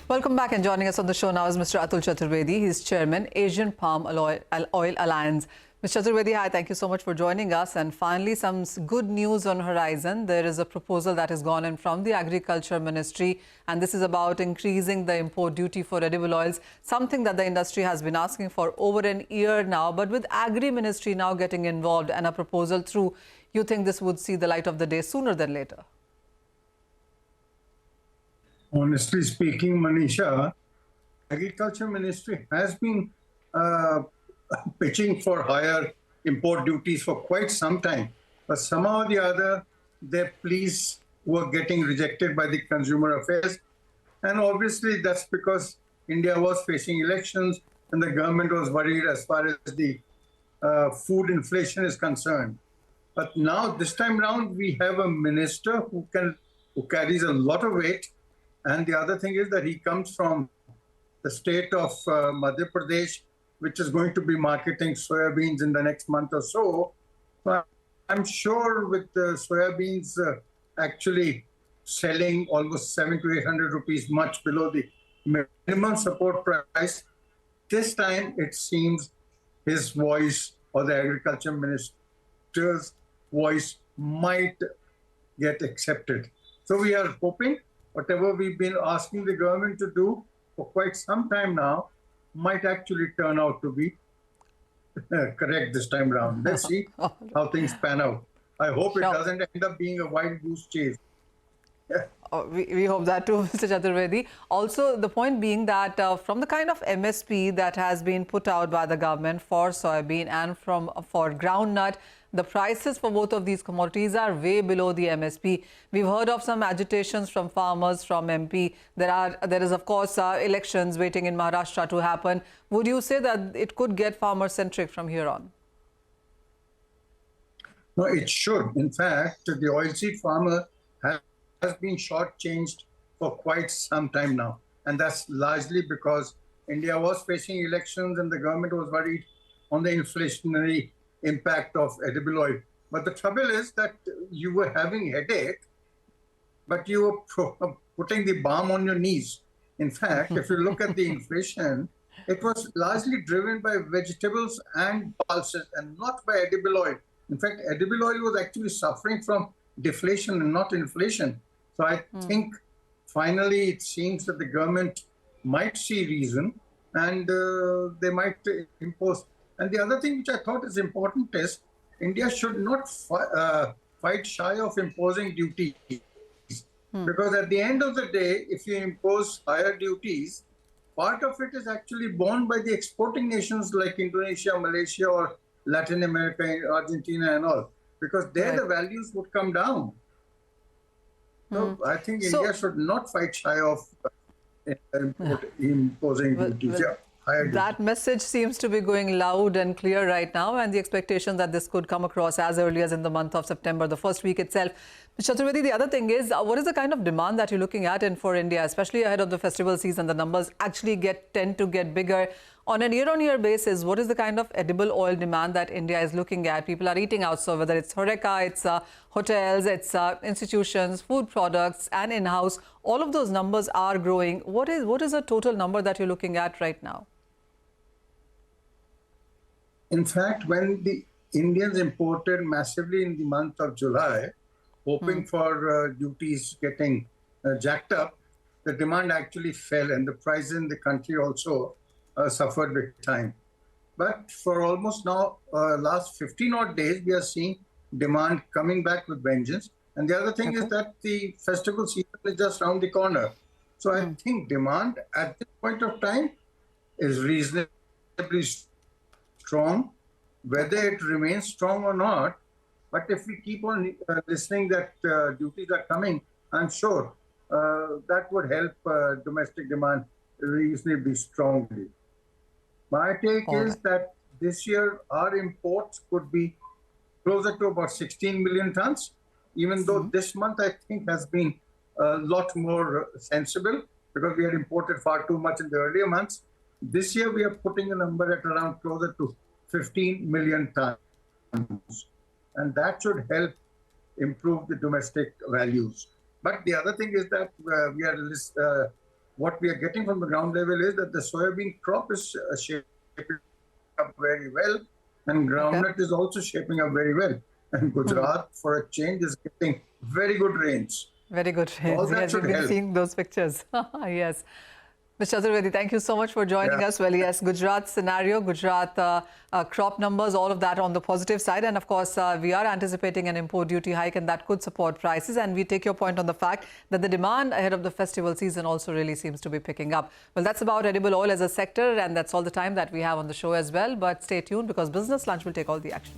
Welcome back, and joining us on the show now is Mr. Atul Chaturvedi. He's Chairman, Asian Palm Oil Alliance. Mr. Chaturvedi, hi, thank you so much for joining us. And finally, some good news on horizon. There is a proposal that has gone in from the Agriculture Ministry, and this is about increasing the import duty for edible oils, something that the industry has been asking for over a year now. But with Agri-Ministry now getting involved and a proposal through, you think this would see the light of the day sooner than later? Honestly speaking, Manisha, Agriculture Ministry has been pitching for higher import duties for quite some time. But somehow or the other, their pleas were getting rejected by the Consumer Affairs. And obviously, that's because India was facing elections and the government was worried as far as the food inflation is concerned. But now, this time around, we have a minister who carries a lot of weight. And the other thing is that he comes from the state of Madhya Pradesh, which is going to be marketing soybeans in the next month or so. But I'm sure with the soybeans actually selling almost 700 to 800 rupees, much below the minimum support price, this time it seems his voice or the agriculture minister's voice might get accepted. So we are hoping whatever we've been asking the government to do for quite some time now might actually turn out to be correct this time around. Let's see how things pan out. I hope it doesn't end up being a wild goose chase. Yeah. We hope that too, Mr. Chaturvedi. Also, the point being that from the kind of MSP that has been put out by the government for soybean and for groundnut, the prices for both of these commodities are way below the MSP. We've heard of some agitations from farmers, from MP. There is, of course, elections waiting in Maharashtra to happen. Would you say that it could get farmer-centric from here on? No, it should. In fact, the oilseed farmer has been shortchanged for quite some time now. And that's largely because India was facing elections and the government was worried on the inflationary impact of edible oil. But the trouble is that you were having headache, but you were putting the balm on your knees. In fact, if you look at the inflation, it was largely driven by vegetables and pulses and not by edible oil. In fact, edible oil was actually suffering from deflation and not inflation. So I think finally it seems that the government might see reason and they might impose. And the other thing which I thought is important is India should not fight shy of imposing duties. Because at the end of the day, if you impose higher duties, part of it is actually borne by the exporting nations like Indonesia, Malaysia, or Latin America, Argentina and all. Because there the values would come down. So I think India should not fight shy of imposing duties. That message seems to be going loud and clear right now, and the expectation that this could come across as early as in the month of September, the first week itself. Mr. Chaturvedi, the other thing is, what is the kind of demand that you're looking at for India, especially ahead of the festival season? The numbers actually tend to get bigger. On a year-on-year basis, what is the kind of edible oil demand that India is looking at? People are eating out, so whether it's horeca, it's hotels, it's institutions, food products, and in-house, all of those numbers are growing. What is the total number that you're looking at right now? In fact, when the Indians imported massively in the month of July, hoping for duties getting jacked up, the demand actually fell and the prices in the country also suffered big time. But for almost now, last 15 odd days, we are seeing demand coming back with vengeance. And the other thing is that the festival season is just around the corner. So I think demand at this point of time is reasonably strong, whether it remains strong or not. But if we keep on listening that duties are coming, I'm sure that would help domestic demand reasonably strongly. My take is that this year our imports could be closer to about 16 million tons, even though this month I think has been a lot more sensible because we had imported far too much in the earlier months. This year we are putting a number at around closer to 15 million tons. And that should help improve the domestic values. But the other thing is that we are what we are getting from the ground level is that the soybean crop is shaping up very well, and groundnut is also shaping up very well. And Gujarat, for a change, is getting very good rains. Very good. All that Yes, should we've been help. seeing those pictures. Yes. Mr. Chaturvedi, thank you so much for joining us. Well, yes, Gujarat scenario, Gujarat crop numbers, all of that on the positive side. And of course, we are anticipating an import duty hike, and that could support prices. And we take your point on the fact that the demand ahead of the festival season also really seems to be picking up. Well, that's about edible oil as a sector, and that's all the time that we have on the show as well. But stay tuned, because Business Lunch will take all the action.